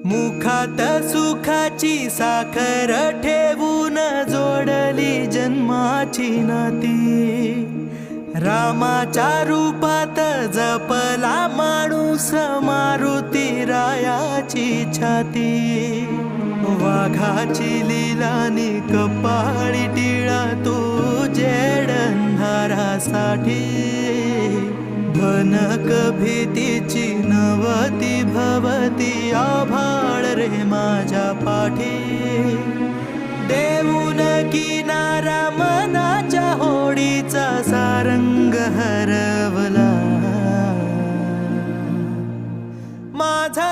मुखात सुखाची साखर ठेवून जोडली जन्माची नाती, रामाच्या रूपात जपला माणूस मारुती रायाची छाती। वाघाची लीलानी कपाळी टिळा तू जेडंधारासाठी, भनक भीतीची नवती भवती आभाळ रे माझ्या पाठी। देऊन किनारा मनाच्या होडीचा सारंग हरवला, माझा